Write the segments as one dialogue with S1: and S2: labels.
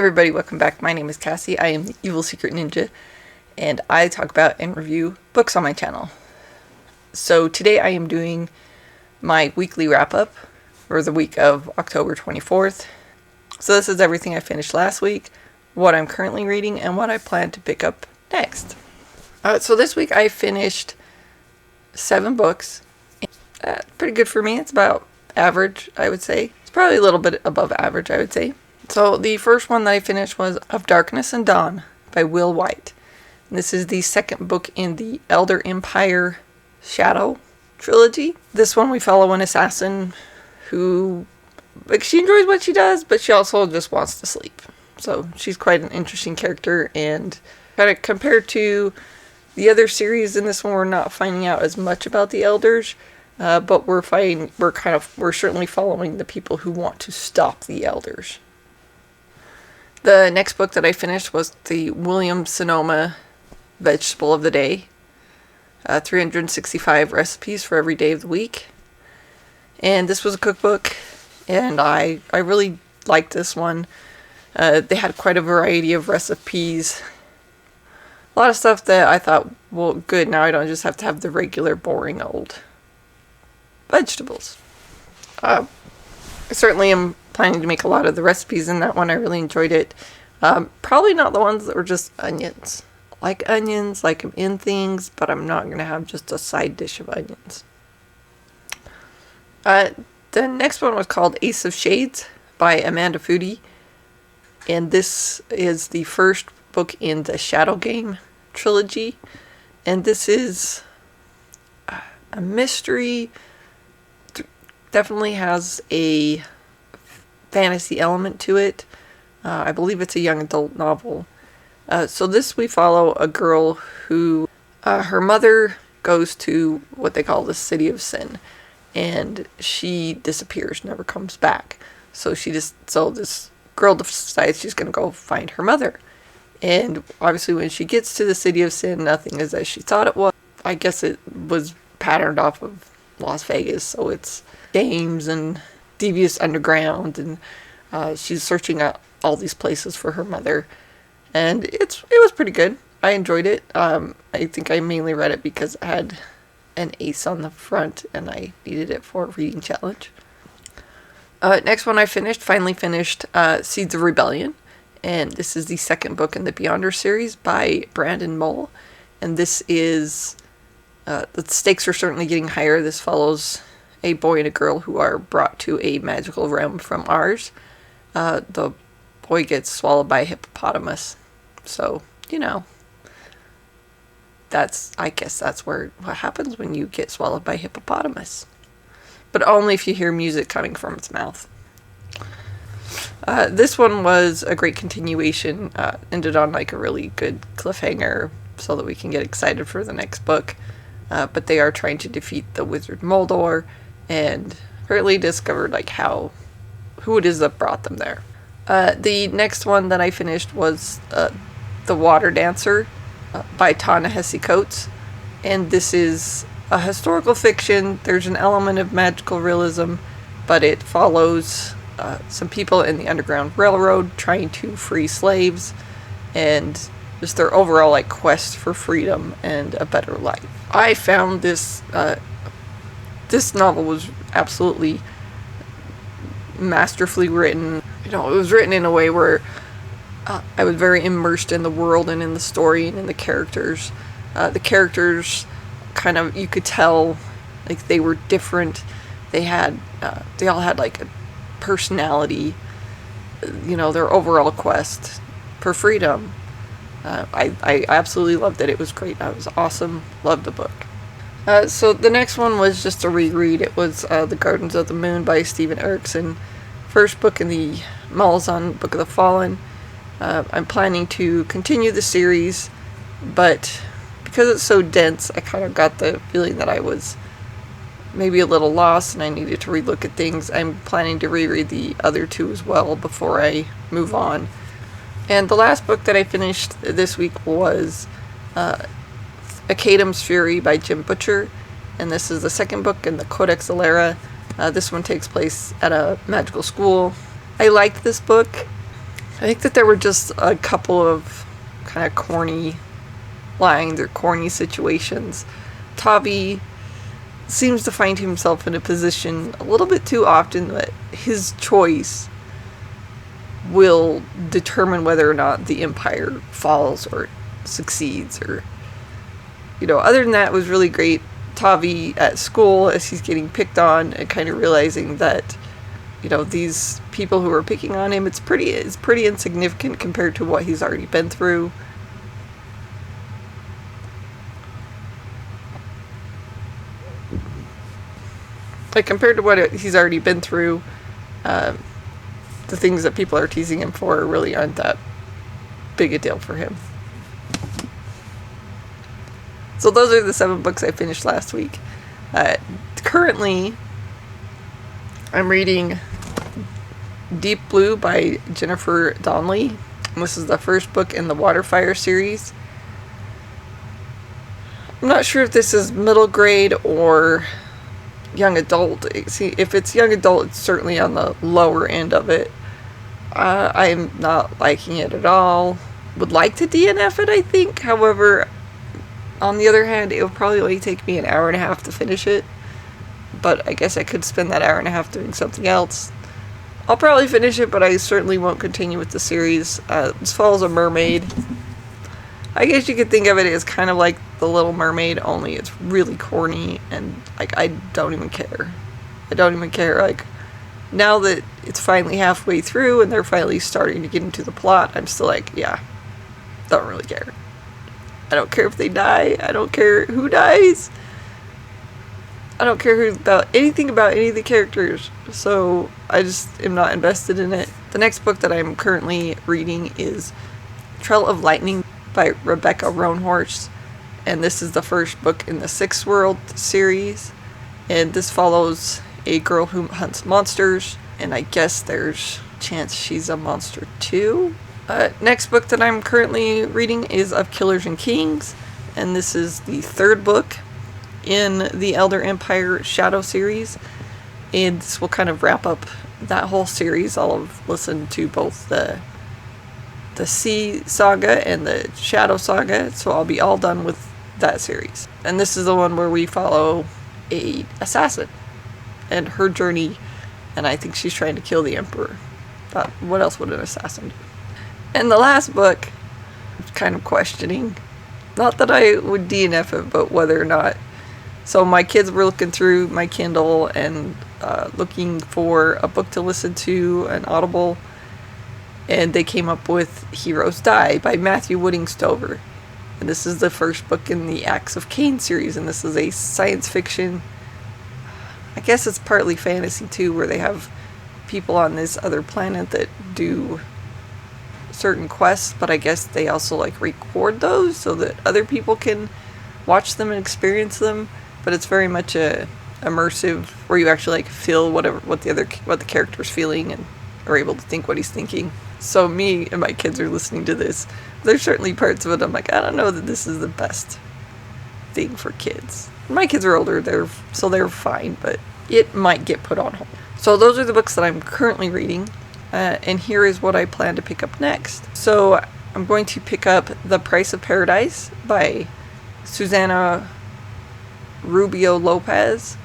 S1: everybody, welcome back. My name is Cassie. I am the Evil Secret Ninja, and I talk about and review books on my channel. So today I am doing my weekly wrap-up for the week of October 24th. So this is everything I finished last week, what I'm currently reading, and what I plan to pick up next. So this week I finished 7 books. Pretty good for me. It's about average, I would say. It's probably a little bit above average, I would say. So the first one that I finished was Of Darkness and Dawn by Will Wight. And this is the second book in the Elder Empire Shadow trilogy. This one we follow an assassin who, she enjoys what she does, but she also just wants to sleep. So she's quite an interesting character, and kind of compared to the other series, in this one we're not finding out as much about the elders, but we're certainly following the people who want to stop the elders. The next book that I finished was the Williams-Sonoma Vegetable of the Day. 365 recipes for every day of the week. And this was a cookbook, and I really liked this one. They had quite a variety of recipes. A lot of stuff that I thought, well, good, now I don't just have to have the regular boring old vegetables. I certainly am planning to make a lot of the recipes in that one. I really enjoyed it. Probably not the ones that were just onions. Like onions, like them in things, but I'm not going to have just a side dish of onions. The next one was called Ace of Shades by Amada Foody. And this is the first book in the Shadow Game trilogy. And this is a mystery. Definitely has a fantasy element to it. I believe it's a young adult novel. So this we follow a girl who, her mother goes to what they call the City of Sin, and she disappears, never comes back. So this girl decides she's going to go find her mother. And obviously when she gets to the City of Sin, nothing is as she thought it was. I guess it was patterned off of Las Vegas, so it's games and devious underground, and she's searching out all these places for her mother, and it was pretty good. I enjoyed it. I think I mainly read it because it had an ace on the front and I needed it for a reading challenge. Next one I finally finished Seeds of Rebellion, and this is the second book in the Beyonder series by Brandon Mull, and this is the stakes are certainly getting higher. This follows a boy and a girl who are brought to a magical realm from ours. The boy gets swallowed by a hippopotamus. So, I guess that's what happens when you get swallowed by a hippopotamus. But only if you hear music coming from its mouth. This one was a great continuation. Ended on a really good cliffhanger so that we can get excited for the next book. But they are trying to defeat the wizard Moldor, and apparently discovered who it is that brought them there. The next one that I finished was The Water Dancer by Ta-Nehisi, and this is a historical fiction. There's an element of magical realism, but it follows some people in the Underground Railroad trying to free slaves, and just their overall quest for freedom and a better life. I found this novel was absolutely masterfully written. It was written in a way where I was very immersed in the world and in the story and in the characters. The characters you could tell they were different. They all had a personality. Their overall quest for freedom. I absolutely loved it. It was great. It was awesome. Loved the book. So the next one was just a reread. It was The Gardens of the Moon by Stephen Erikson. First book in the Malazan Book of the Fallen. I'm planning to continue the series, but because it's so dense, I kind of got the feeling that I was maybe a little lost and I needed to relook at things. I'm planning to reread the other 2 as well before I move on. And the last book that I finished this week was Academ's Fury by Jim Butcher, and this is the second book in the Codex Alera. This one takes place at a magical school. I liked this book. I think that there were just a couple of kind of corny lines or corny situations. Tavi seems to find himself in a position a little bit too often that his choice will determine whether or not the Empire falls or succeeds, or, you know, other than that, it was really great. Tavi at school, as he's getting picked on and kind of realizing that, you know, these people who are picking on him, it's pretty insignificant compared to what he's already been through. Like, compared to what he's already been through, the things that people are teasing him for really aren't that big a deal for him. So those are the 7 books I finished last week. Currently, I'm reading Deep Blue by Jennifer Donnelly. And this is the first book in the Waterfire series. I'm not sure if this is middle grade or young adult. See, if it's young adult, it's certainly on the lower end of it. I'm not liking it at all. Would like to DNF it, I think. However, on the other hand, it would probably only take me an hour and a half to finish it. But I guess I could spend that hour and a half doing something else. I'll probably finish it, but I certainly won't continue with the series. This follows a mermaid. I guess you could think of it as kind of like The Little Mermaid, only it's really corny, and, like, I don't even care. I don't even care. Like, now that it's finally halfway through and they're finally starting to get into the plot, I'm still like, yeah, don't really care. I don't care if they die. I don't care who dies. I don't care about anything about any of the characters. So I just am not invested in it. The next book that I'm currently reading is Trail of Lightning by Rebecca Roanhorse. And this is the first book in the Sixth World series. And this follows a girl who hunts monsters. And I guess there's a chance she's a monster too. Next book that I'm currently reading is Of Killers and Kings. And this is the third book in the Elder Empire Shadow series. And this will kind of wrap up that whole series. I'll have listened to both the Sea Saga and the Shadow Saga, so I'll be all done with that series. And this is the one where we follow a assassin and her journey, and I think she's trying to kill the Emperor. But what else would an assassin do? And the last book, I'm kind of questioning, not that I would DNF it, but whether or not. So my kids were looking through my Kindle and looking for a book to listen to, an Audible, and they came up with Heroes Die by Matthew Wooding Stover. And this is the first book in the Acts of Cain series, and this is a science fiction, I guess it's partly fantasy too, where they have people on this other planet that do certain quests, but I guess they also like record those so that other people can watch them and experience them. But it's very much a immersive, where you actually like feel what the character's feeling and are able to think what he's thinking. So me and my kids are listening to this. There's certainly parts of it I'm like, I don't know that this is the best thing for kids. My kids are older, they're fine, but it might get put on hold. So those are the books that I'm currently reading, and here is what I plan to pick up next. So I'm going to pick up The Price of Paradise by Susana Rubio Lopez,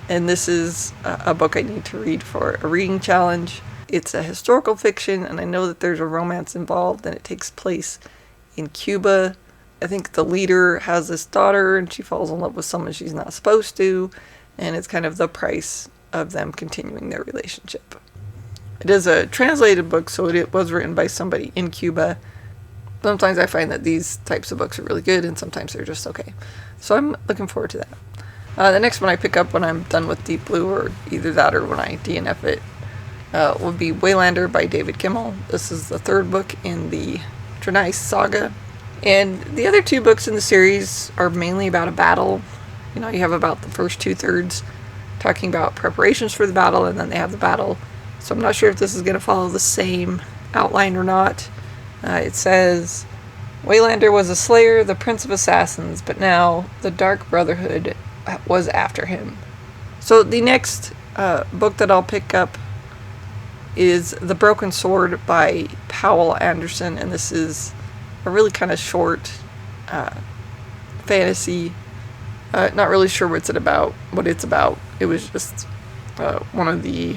S1: and this is a book I need to read for a reading challenge. It's a historical fiction, and I know that there's a romance involved, and it takes place in Cuba. I think the leader has this daughter, and she falls in love with someone she's not supposed to, and it's kind of the price of them continuing their relationship. It is a translated book, so it was written by somebody in Cuba. Sometimes I find that these types of books are really good, and sometimes they're just okay. So I'm looking forward to that. The next one I pick up when I'm done with Deep Blue, or either that or when I DNF it, will be Waylander by David Gemmel. This is the third book in the Ta-Nehisi saga. And the other two books in the series are mainly about a battle. You know, you have about the first 2/3 talking about preparations for the battle, and then they have the battle. So I'm not sure if this is going to follow the same outline or not. It says, Waylander was a slayer, the prince of assassins, but now the Dark Brotherhood was after him. So the next book that I'll pick up is The Broken Sword by Poul Anderson, and this is a really kind of short fantasy. Not really sure what it's about. It was just one of the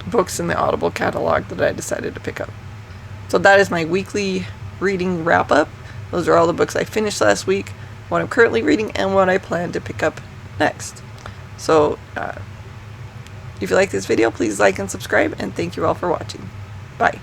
S1: books in the Audible catalog that I decided to pick up. So that is my weekly reading wrap up. Those are all the books I finished last week, what I'm currently reading, and what I plan to pick up next. So if you like this video, please like and subscribe, and thank you all for watching. Bye.